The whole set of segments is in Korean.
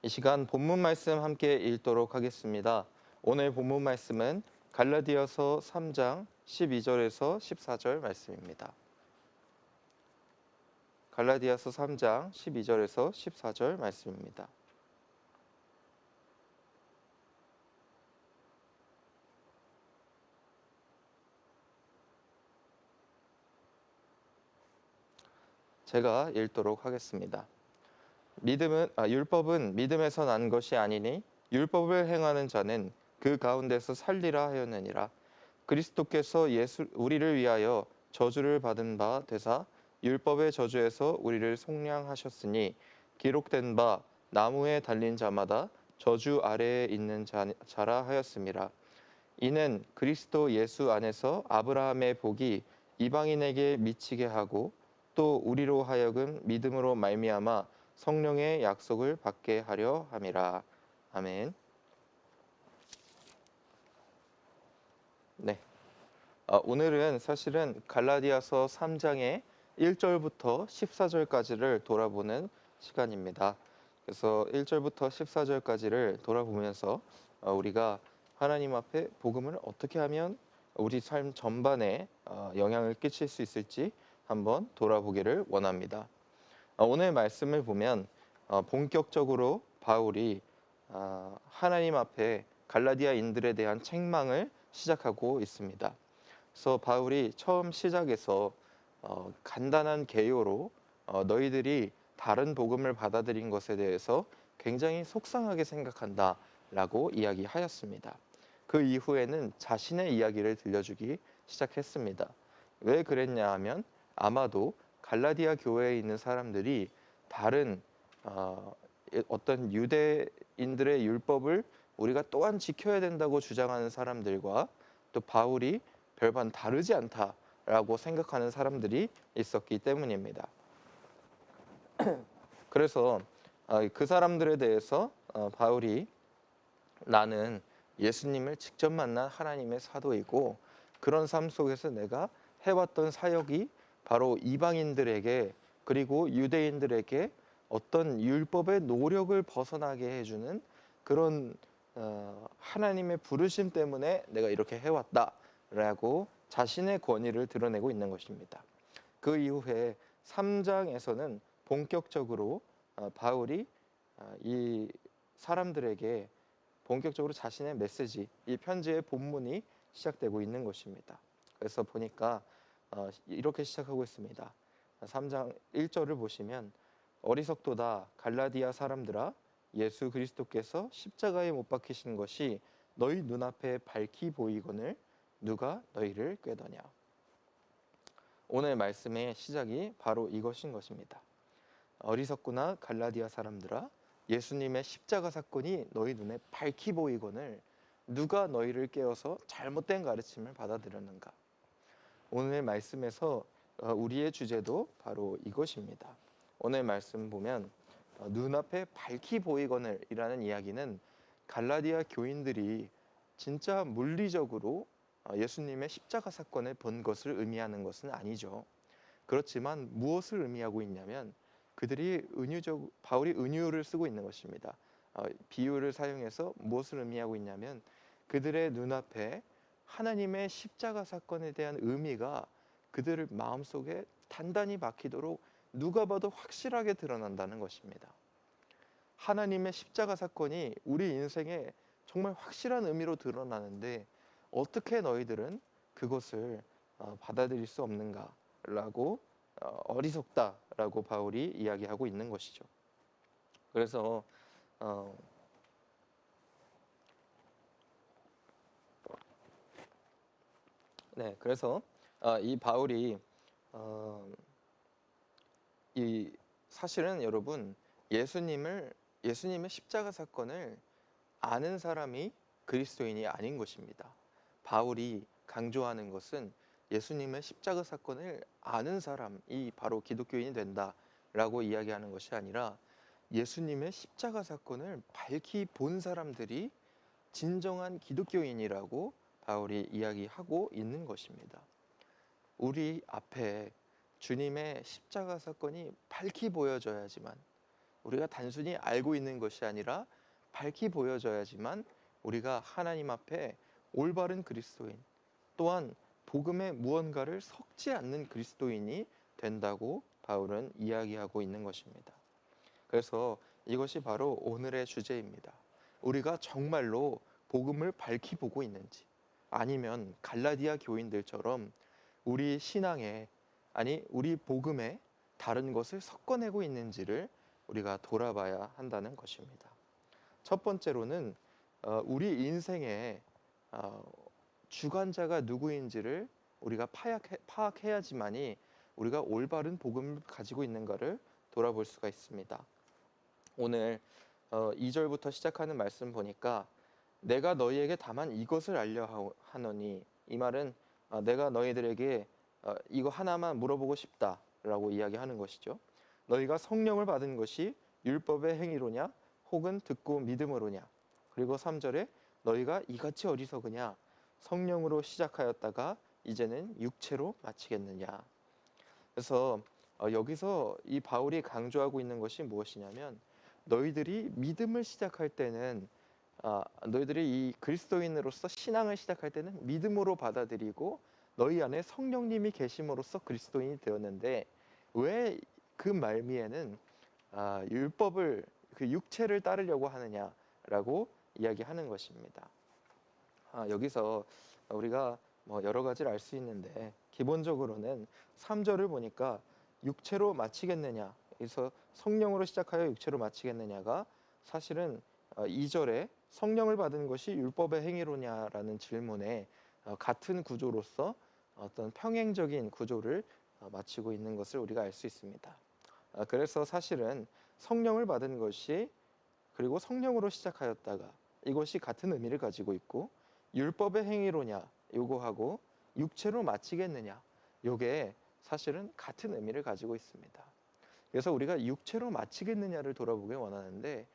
이 시간 본문 말씀 함께 읽도록 하겠습니다. 오늘 본문 말씀은 갈라디아서 3장 12절에서 14절 말씀입니다. 갈라디아서 3장 12절에서 14절 말씀입니다. 제가 읽도록 하겠습니다. 율법은 믿음에서 난 것이 아니니 율법을 행하는 자는 그 가운데서 살리라 하였느니라. 그리스도께서 우리를 위하여 저주를 받은 바 되사 율법의 저주에서 우리를 속량하셨으니 기록된 바 나무에 달린 자마다 저주 아래에 있는 자라 하였음이라. 이는 그리스도 예수 안에서 아브라함의 복이 이방인에게 미치게 하고 또 우리로 하여금 믿음으로 말미암아 성령의 약속을 받게 하려 함이라. 아멘. 네. 오늘은 사실은 갈라디아서 3장의 1절부터 14절까지를 돌아보는 시간입니다. 그래서 1절부터 14절까지를 돌아보면서 우리가 하나님 앞에 복음을 어떻게 하면 우리 삶 전반에 영향을 끼칠 수 있을지 한번 돌아보기를 원합니다. 오늘 말씀을 보면 본격적으로 바울이 하나님 앞에 갈라디아인들에 대한 책망을 시작하고 있습니다. 그래서 바울이 처음 시작에서 간단한 개요로 너희들이 다른 복음을 받아들인 것에 대해서 굉장히 속상하게 생각한다라고 이야기하였습니다. 그 이후에는 자신의 이야기를 들려주기 시작했습니다. 왜 그랬냐 하면 아마도 갈라디아 교회에 있는 사람들이 다른 어떤 유대인들의 율법을 우리가 또한 지켜야 된다고 주장하는 사람들과 또 바울이 별반 다르지 않다라고 생각하는 사람들이 있었기 때문입니다. 그래서 그 사람들에 대해서 바울이 나는 예수님을 직접 만난 하나님의 사도이고 그런 삶 속에서 내가 해왔던 사역이 바로 이방인들에게 그리고 유대인들에게 어떤 율법의 노력을 벗어나게 해주는 그런 하나님의 부르심 때문에 내가 이렇게 해왔다라고 자신의 권위를 드러내고 있는 것입니다. 그 이후에 3장에서는 본격적으로 바울이 이 사람들에게 본격적으로 자신의 메시지, 이 편지의 본문이 시작되고 있는 것입니다. 그래서 보니까 이렇게 시작하고 있습니다. 3장 1절을 보시면 어리석도다 갈라디아 사람들아 예수 그리스도께서 십자가에 못 박히신 것이 너희 눈앞에 밝히 보이거늘 누가 너희를 꾀더냐. 오늘 말씀의 시작이 바로 이것인 것입니다. 어리석구나 갈라디아 사람들아 예수님의 십자가 사건이 너희 눈에 밝히 보이거늘 누가 너희를 깨워서 잘못된 가르침을 받아들였는가. 오늘 말씀에서 우리의 주제도 바로 이것입니다. 오늘 말씀 보면 눈앞에 밝히 보이거늘 이라는 이야기는 갈라디아 교인들이 진짜 물리적으로 예수님의 십자가 사건을 본 것을 의미하는 것은 아니죠. 그렇지만 무엇을 의미하고 있냐면 그들이 바울이 은유를 쓰고 있는 것입니다. 비유를 사용해서 무엇을 의미하고 있냐면 그들의 눈앞에 하나님의 십자가 사건에 대한 의미가 그들의 마음속에 단단히 박히도록 누가 봐도 확실하게 드러난다는 것입니다. 하나님의 십자가 사건이 우리 인생에 정말 확실한 의미로 드러나는데 어떻게 너희들은 그것을 받아들일 수 없는가라고 어리석다라고 바울이 이야기하고 있는 것이죠. 그래서 그래서 이 바울이 이 사실은 여러분 예수님의 십자가 사건을 아는 사람이 그리스도인이 아닌 것입니다. 바울이 강조하는 것은 예수님의 십자가 사건을 아는 사람이 바로 기독교인이 된다라고 이야기하는 것이 아니라 예수님의 십자가 사건을 밝히 본 사람들이 진정한 기독교인이라고 바울이 이야기하고 있는 것입니다. 우리 앞에 주님의 십자가 사건이 밝히 보여져야지만 우리가 단순히 알고 있는 것이 아니라 밝히 보여져야지만 우리가 하나님 앞에 올바른 그리스도인, 또한 복음의 무언가를 섞지 않는 그리스도인이 된다고 바울은 이야기하고 있는 것입니다. 그래서 이것이 바로 오늘의 주제입니다. 우리가 정말로 복음을 밝히 보고 있는지, 아니면 갈라디아 교인들처럼 우리 신앙에, 아니 우리 복음에 다른 것을 섞어내고 있는지를 우리가 돌아봐야 한다는 것입니다. 첫 번째로는 우리 인생의 주관자가 누구인지를 우리가 파악해야지만이 우리가 올바른 복음을 가지고 있는가를 돌아볼 수가 있습니다. 오늘 2절부터 시작하는 말씀 보니까 내가 너희에게 다만 이것을 알려 하노니, 이 말은 내가 너희들에게 이거 하나만 물어보고 싶다라고 이야기하는 것이죠. 너희가 성령을 받은 것이 율법의 행위로냐 혹은 듣고 믿음으로냐. 그리고 3절에 너희가 이같이 어리석으냐, 성령으로 시작하였다가 이제는 육체로 마치겠느냐. 그래서 여기서 이 바울이 강조하고 있는 것이 무엇이냐면, 너희들이 믿음을 시작할 때는 너희들이 이 그리스도인으로서 신앙을 시작할 때는 믿음으로 받아들이고 너희 안에 성령님이 계심으로써 그리스도인이 되었는데, 왜 그 말미에는 율법을, 그 육체를 따르려고 하느냐라고 이야기하는 것입니다. 여기서 우리가 여러 가지를 알 수 있는데, 기본적으로는 3절을 보니까 육체로 마치겠느냐, 그래서 성령으로 시작하여 육체로 마치겠느냐가 사실은 2절에 성령을 받은 것이 율법의 행위로냐라는 질문에 같은 구조로서 어떤 평행적인 구조를 마치고 있는 것을 우리가 알 수 있습니다. 그래서 사실은 성령을 받은 것이, 그리고 성령으로 시작하였다가, 이것이 같은 의미를 가지고 있고, 율법의 행위로냐 요거하고 육체로 마치겠느냐 요게 사실은 같은 의미를 가지고 있습니다. 그래서 우리가 육체로 마치겠느냐를 돌아보기 원하는데,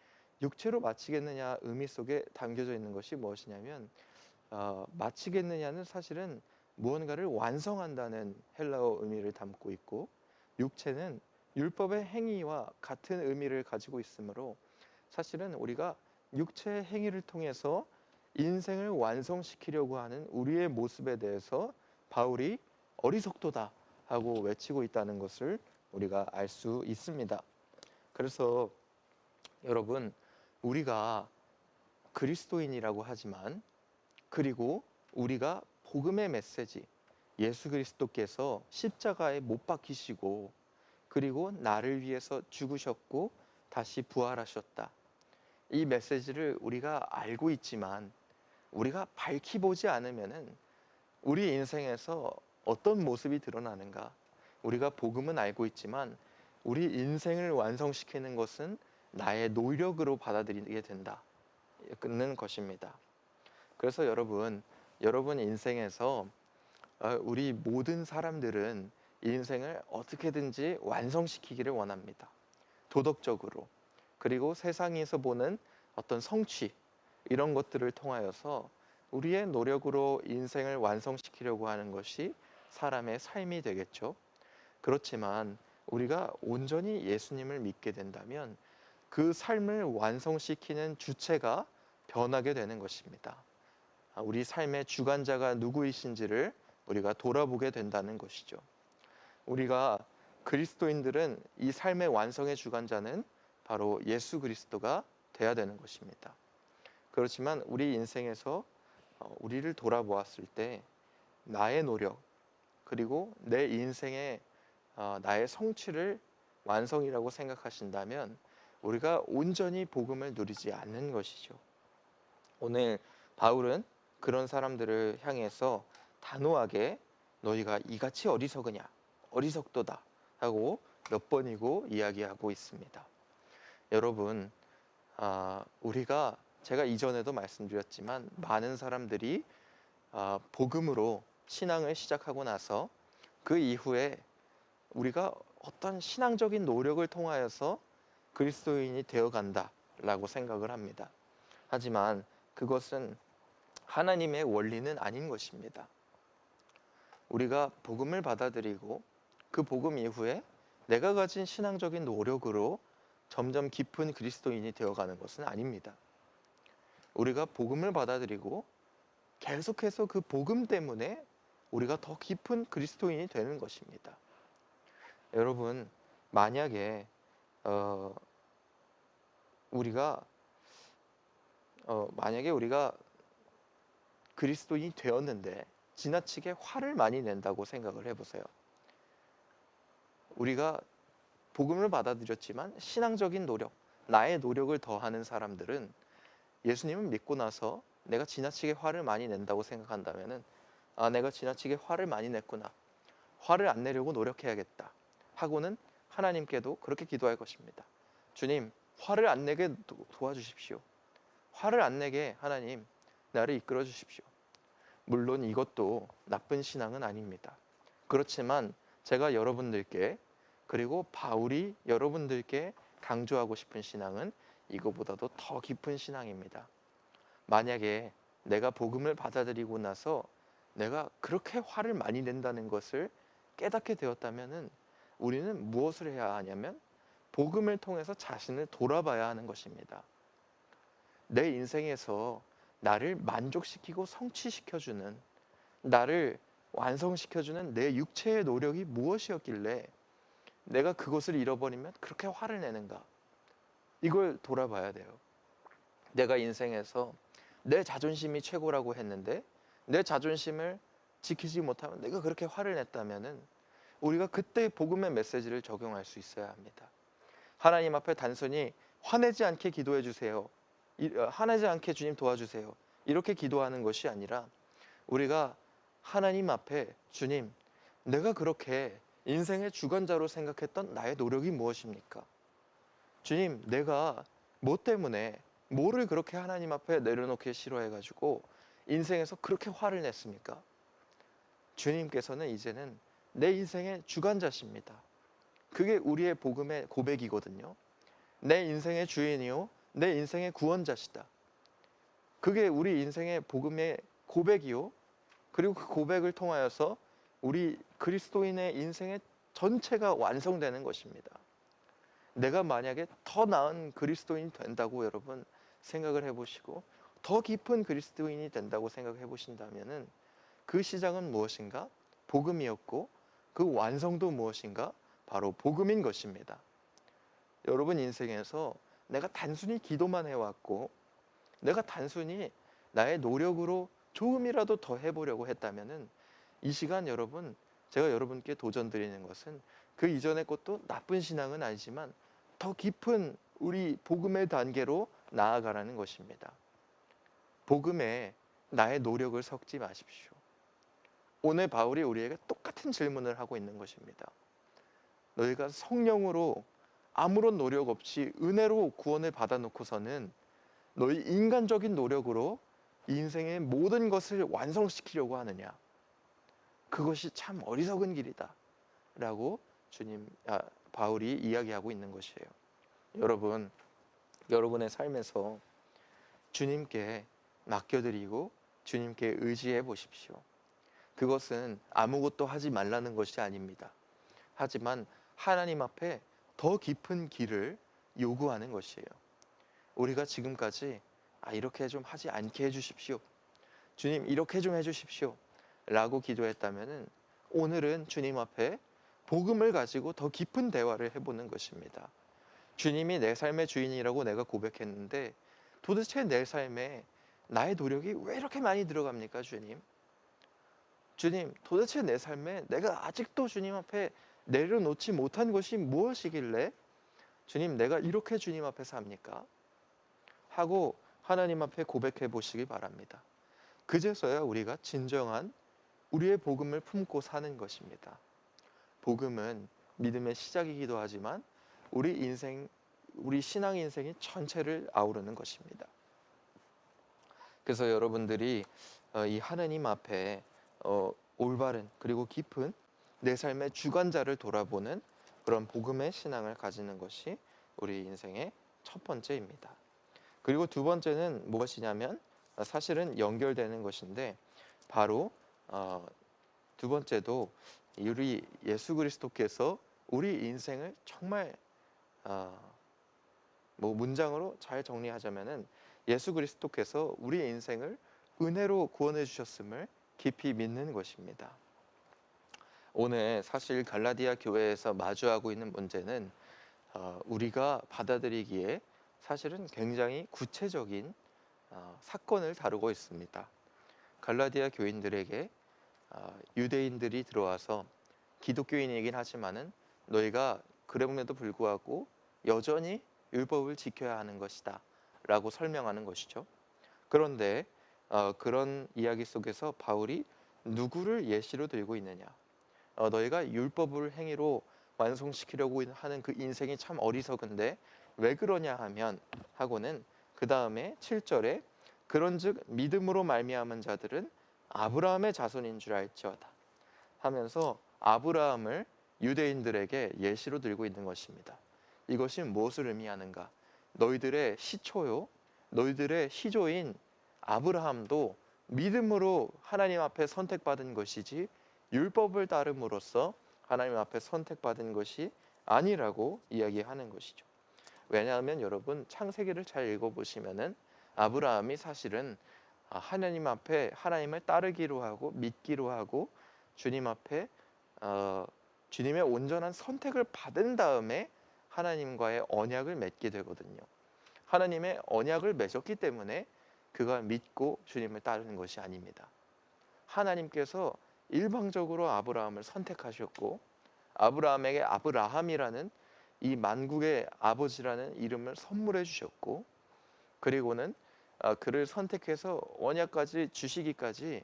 육체로 마치겠느냐 의미 속에 담겨져 있는 것이 무엇이냐면, 마치겠느냐는 사실은 무언가를 완성한다는 헬라어 의미를 담고 있고, 육체는 율법의 행위와 같은 의미를 가지고 있으므로 사실은 우리가 육체의 행위를 통해서 인생을 완성시키려고 하는 우리의 모습에 대해서 바울이 어리석도다 하고 외치고 있다는 것을 우리가 알 수 있습니다. 그래서 여러분, 우리가 그리스도인이라고 하지만, 그리고 우리가 복음의 메시지, 예수 그리스도께서 십자가에 못 박히시고 그리고 나를 위해서 죽으셨고 다시 부활하셨다, 이 메시지를 우리가 알고 있지만 우리가 밝히 보지 않으면은 우리 인생에서 어떤 모습이 드러나는가? 우리가 복음은 알고 있지만 우리 인생을 완성시키는 것은 나의 노력으로 받아들이게 된다는 것입니다. 그래서 여러분 인생에서 우리 모든 사람들은 인생을 어떻게든지 완성시키기를 원합니다. 도덕적으로, 그리고 세상에서 보는 어떤 성취, 이런 것들을 통하여서 우리의 노력으로 인생을 완성시키려고 하는 것이 사람의 삶이 되겠죠. 그렇지만 우리가 온전히 예수님을 믿게 된다면 그 삶을 완성시키는 주체가 변하게 되는 것입니다. 우리 삶의 주관자가 누구이신지를 우리가 돌아보게 된다는 것이죠. 우리가 그리스도인들은 이 삶의 완성의 주관자는 바로 예수 그리스도가 돼야 되는 것입니다. 그렇지만 우리 인생에서 우리를 돌아보았을 때 나의 노력, 그리고 내 인생의 나의 성취를 완성이라고 생각하신다면 우리가 온전히 복음을 누리지 않는 것이죠. 오늘 바울은 그런 사람들을 향해서 단호하게 너희가 이같이 어리석으냐, 어리석도다 하고 몇 번이고 이야기하고 있습니다. 여러분, 우리가, 제가 이전에도 말씀드렸지만 많은 사람들이 복음으로 신앙을 시작하고 나서 그 이후에 우리가 어떤 신앙적인 노력을 통하여서 그리스도인이 되어간다라고 생각을 합니다. 하지만 그것은 하나님의 원리는 아닌 것입니다. 우리가 복음을 받아들이고 그 복음 이후에 내가 가진 신앙적인 노력으로 점점 깊은 그리스도인이 되어가는 것은 아닙니다. 우리가 복음을 받아들이고 계속해서 그 복음 때문에 우리가 더 깊은 그리스도인이 되는 것입니다. 여러분, 만약에 어, 우리가 그리스도인이 되었는데 지나치게 화를 많이 낸다고 생각을 해보세요. 우리가 복음을 받아들였지만 신앙적인 노력, 나의 노력을 더하는 사람들은 예수님을 믿고 나서 내가 지나치게 화를 많이 낸다고 생각한다면은 내가 지나치게 화를 많이 냈구나. 화를 안 내려고 노력해야겠다. 하고는 하나님께도 그렇게 기도할 것입니다. 주님, 화를 안 내게 도와주십시오. 화를 안 내게 하나님, 나를 이끌어 주십시오. 물론 이것도 나쁜 신앙은 아닙니다. 그렇지만 제가 여러분들께, 그리고 바울이 여러분들께 강조하고 싶은 신앙은 이거보다도 더 깊은 신앙입니다. 만약에 내가 복음을 받아들이고 나서 내가 그렇게 화를 많이 낸다는 것을 깨닫게 되었다면 우리는 무엇을 해야 하냐면 복음을 통해서 자신을 돌아봐야 하는 것입니다. 내 인생에서 나를 만족시키고 성취시켜주는, 나를 완성시켜주는 내 육체의 노력이 무엇이었길래 내가 그것을 잃어버리면 그렇게 화를 내는가? 이걸 돌아봐야 돼요. 내가 인생에서 내 자존심이 최고라고 했는데 내 자존심을 지키지 못하면 내가 그렇게 화를 냈다면은 우리가 그때 복음의 메시지를 적용할 수 있어야 합니다. 하나님 앞에 단순히 화내지 않게 기도해 주세요. 화내지 않게 주님 도와주세요. 이렇게 기도하는 것이 아니라 우리가 하나님 앞에 주님, 내가 그렇게 인생의 주관자로 생각했던 나의 노력이 무엇입니까? 주님, 내가 뭐 때문에 뭐를 그렇게 하나님 앞에 내려놓기 싫어해가지고 인생에서 그렇게 화를 냈습니까? 주님께서는 이제는 내 인생의 주관자십니다. 그게 우리의 복음의 고백이거든요. 내 인생의 주인이요, 내 인생의 구원자시다. 그게 우리 인생의 복음의 고백이요, 그리고 그 고백을 통하여서 우리 그리스도인의 인생의 전체가 완성되는 것입니다. 내가 만약에 더 나은 그리스도인이 된다고 여러분 생각을 해보시고 더 깊은 그리스도인이 된다고 생각해 보신다면은 그 시작은 무엇인가? 복음이었고 그 완성도 무엇인가? 바로 복음인 것입니다. 여러분 인생에서 내가 단순히 기도만 해왔고 내가 단순히 나의 노력으로 조금이라도 더 해보려고 했다면은 이 시간 여러분, 제가 여러분께 도전드리는 것은 그 이전의 것도 나쁜 신앙은 아니지만 더 깊은 우리 복음의 단계로 나아가라는 것입니다. 복음에 나의 노력을 섞지 마십시오. 오늘 바울이 우리에게 똑같은 질문을 하고 있는 것입니다. 너희가 성령으로 아무런 노력 없이 은혜로 구원을 받아놓고서는 너희 인간적인 노력으로 인생의 모든 것을 완성시키려고 하느냐? 그것이 참 어리석은 길이다 라고 바울이 이야기하고 있는 것이에요. 여러분, 여러분의 삶에서 주님께 맡겨드리고 주님께 의지해 보십시오. 그것은 아무것도 하지 말라는 것이 아닙니다. 하지만 하나님 앞에 더 깊은 길을 요구하는 것이에요. 우리가 지금까지 이렇게 좀 하지 않게 해주십시오. 주님 이렇게 좀 해주십시오 라고 기도했다면 오늘은 주님 앞에 복음을 가지고 더 깊은 대화를 해보는 것입니다. 주님이 내 삶의 주인이라고 내가 고백했는데 도대체 내 삶에 나의 노력이 왜 이렇게 많이 들어갑니까, 주님? 주님, 도대체 내 삶에 내가 아직도 주님 앞에 내려놓지 못한 것이 무엇이길래 주님, 내가 이렇게 주님 앞에 삽니까? 하고 하나님 앞에 고백해 보시기 바랍니다. 그제서야 우리가 진정한 우리의 복음을 품고 사는 것입니다. 복음은 믿음의 시작이기도 하지만 우리 신앙 인생의 전체를 아우르는 것입니다. 그래서 여러분들이 이 하나님 앞에 올바른 그리고 깊은 내 삶의 주관자를 돌아보는 그런 복음의 신앙을 가지는 것이 우리 인생의 첫 번째입니다. 그리고 두 번째는 무엇이냐면 사실은 연결되는 것인데 바로 두 번째도 우리 예수 그리스도께서 우리 인생을 정말 뭐 문장으로 잘 정리하자면은 예수 그리스도께서 우리의 인생을 은혜로 구원해 주셨음을 깊이 믿는 것입니다. 오늘 사실 갈라디아 교회에서 마주하고 있는 문제는 우리가 받아들이기에 사실은 굉장히 구체적인 사건을 다루고 있습니다. 갈라디아 교인들에게 유대인들이 들어와서 기독교인이긴 하지만은 너희가 그럼에도 불구하고 여전히 율법을 지켜야 하는 것이다 라고 설명하는 것이죠. 그런데 그런 이야기 속에서 바울이 누구를 예시로 들고 있느냐, 너희가 율법을 행위로 완성시키려고 하는 그 인생이 참 어리석은데 왜 그러냐 하면 하고는 그 다음에 7절에 그런즉 믿음으로 말미암은 자들은 아브라함의 자손인 줄 알지어다 하면서 아브라함을 유대인들에게 예시로 들고 있는 것입니다. 이것이 무엇을 의미하는가? 너희들의 시초요, 너희들의 시조인 아브라함도 믿음으로 하나님 앞에 선택받은 것이지 율법을 따름으로써 하나님 앞에 선택받은 것이 아니라고 이야기하는 것이죠. 왜냐하면 여러분 창세기를 잘 읽어보시면은 아브라함이 사실은 하나님 앞에 하나님을 따르기로 하고 믿기로 하고 주님 앞에 주님의 온전한 선택을 받은 다음에 하나님과의 언약을 맺게 되거든요. 하나님의 언약을 맺었기 때문에 그가 믿고 주님을 따르는 것이 아닙니다. 하나님께서 일방적으로 아브라함을 선택하셨고 아브라함에게 아브라함이라는 이 만국의 아버지라는 이름을 선물해 주셨고 그리고는 그를 선택해서 언약까지 주시기까지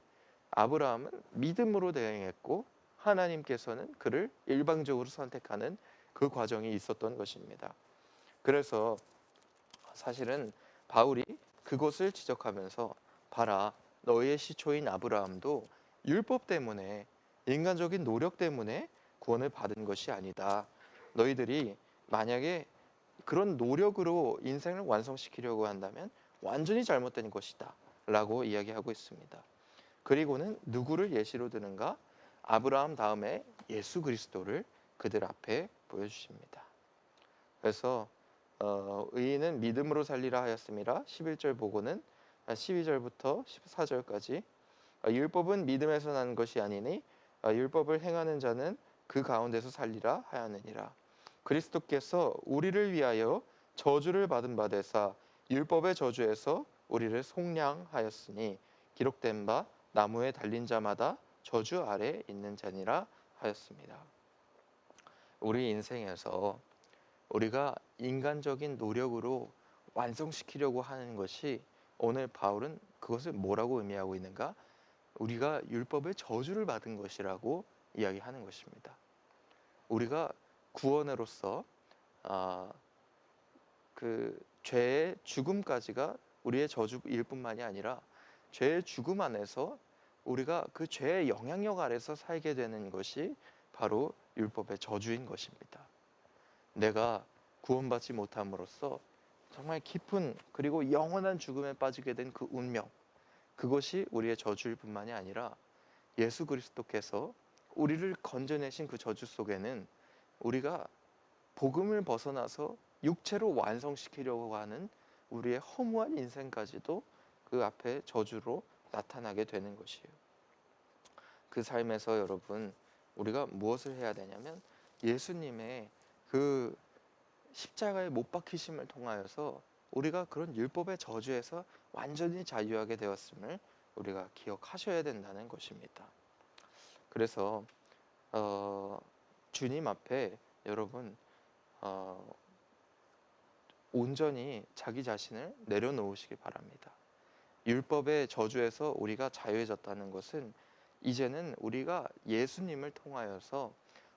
아브라함은 믿음으로 대응했고 하나님께서는 그를 일방적으로 선택하는 그 과정이 있었던 것입니다. 그래서 사실은 바울이 그것을 지적하면서 봐라, 너희의 시초인 아브라함도 율법 때문에 인간적인 노력 때문에 구원을 받은 것이 아니다. 너희들이 만약에 그런 노력으로 인생을 완성시키려고 한다면 완전히 잘못된 것이다 라고 이야기하고 있습니다. 그리고는 누구를 예시로 드는가? 아브라함 다음에 예수 그리스도를 그들 앞에 보여주십니다. 그래서 의인은 믿음으로 살리라 하였음이라 11절 보고는 12절부터 14절까지 율법은 믿음에서 난 것이 아니니 율법을 행하는 자는 그 가운데서 살리라 하였느니라. 그리스도께서 우리를 위하여 저주를 받은 바 되사 율법의 저주에서 우리를 속량하였으니 기록된 바 나무에 달린 자마다 저주 아래 있는 자니라 하였습니다. 우리 인생에서 우리가 인간적인 노력으로 완성시키려고 하는 것이 오늘 바울은 그것을 뭐라고 의미하고 있는가? 우리가 율법의 저주를 받은 것이라고 이야기하는 것입니다. 우리가 구원으로서 그 죄의 죽음까지가 우리의 저주일 뿐만이 아니라 죄의 죽음 안에서 우리가 그 죄의 영향력 아래서 살게 되는 것이 바로 율법의 저주인 것입니다. 내가 구원받지 못함으로써 정말 깊은 그리고 영원한 죽음에 빠지게 된 그 운명, 그것이 우리의 저주일 뿐만이 아니라 예수 그리스도께서 우리를 건져내신 그 저주 속에는 우리가 복음을 벗어나서 육체로 완성시키려고 하는 우리의 허무한 인생까지도 그 앞에 저주로 나타나게 되는 것이에요. 그 삶에서 여러분 우리가 무엇을 해야 되냐면 예수님의 그 십자가에 못 박히심을 통하여서 우리가 그런 율법의 저주에서 완전히 자유하게 되었음을 우리가 기억하셔야 된다는 것입니다. 그래서 주님 앞에 여러분 온전히 자기 자신을 내려놓으시기 바랍니다. 율법의 저주에서 우리가 자유해졌다는 것은 이제는 우리가 예수님을 통하여서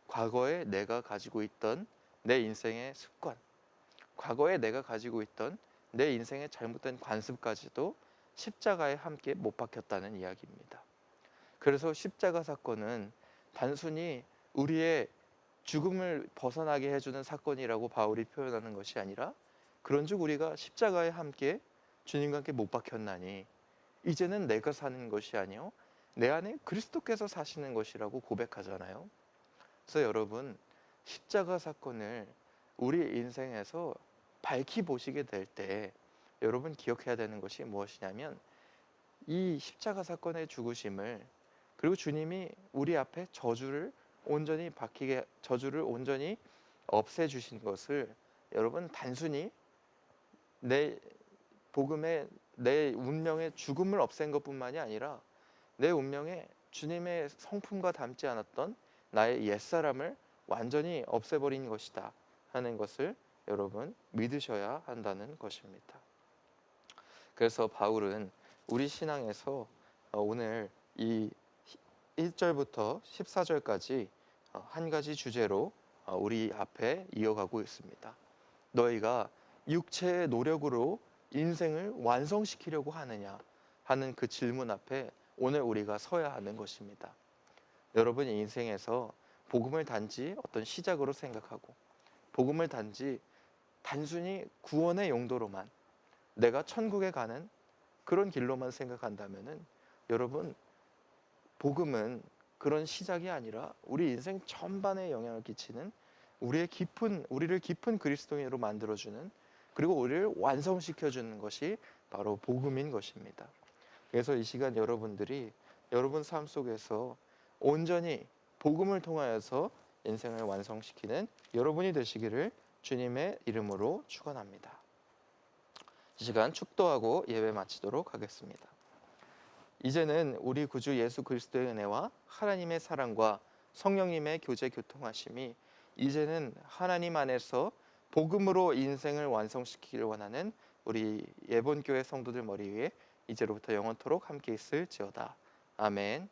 과거에 내가 가지고 있던 내 인생의 습관, 과거에 내가 가지고 있던 내 인생의 잘못된 관습까지도 십자가에 함께 못 박혔다는 이야기입니다. 그래서 십자가 사건은 단순히 우리의 죽음을 벗어나게 해주는 사건이라고 바울이 표현하는 것이 아니라 그런즉 우리가 십자가에 함께 주님과 함께 못 박혔나니 이제는 내가 사는 것이 아니요 내 안에 그리스도께서 사시는 것이라고 고백하잖아요. 그래서 여러분 십자가 사건을 우리 인생에서 밝히 보시게 될 때 여러분 기억해야 되는 것이 무엇이냐면 이 십자가 사건의 죽으심을, 그리고 주님이 우리 앞에 저주를 온전히 없애 주신 것을 여러분 단순히 내 복음의 내 운명의 죽음을 없앤 것뿐만이 아니라 내 운명에 주님의 성품과 닮지 않았던 나의 옛사람을 완전히 없애버린 것이다 하는 것을 여러분 믿으셔야 한다는 것입니다. 그래서 바울은 우리 신앙에서 오늘 이 1절부터 14절까지 한 가지 주제로 우리 앞에 이어가고 있습니다. 너희가 육체의 노력으로 인생을 완성시키려고 하느냐 하는 그 질문 앞에 오늘 우리가 서야 하는 것입니다. 여러분 인생에서 복음을 단지 어떤 시작으로 생각하고 복음을 단순히 구원의 용도로만, 내가 천국에 가는 그런 길로만 생각한다면은 여러분 복음은 그런 시작이 아니라 우리 인생 전반에 영향을 끼치는 우리를 깊은 그리스도인으로 만들어주는, 그리고 우리를 완성시켜주는 것이 바로 복음인 것입니다. 그래서 이 시간 여러분들이 여러분 삶 속에서 온전히 복음을 통하여서 인생을 완성시키는 여러분이 되시기를 주님의 이름으로 축원합니다. 이 시간 축도하고 예배 마치도록 하겠습니다. 이제는 우리 구주 예수 그리스도의 은혜와 하나님의 사랑과 성령님의 교제 교통하심이 이제는 하나님 안에서 복음으로 인생을 완성시키길 원하는 우리 예본교회 성도들 머리 위에 이제로부터 영원토록 함께 있을지어다. 아멘.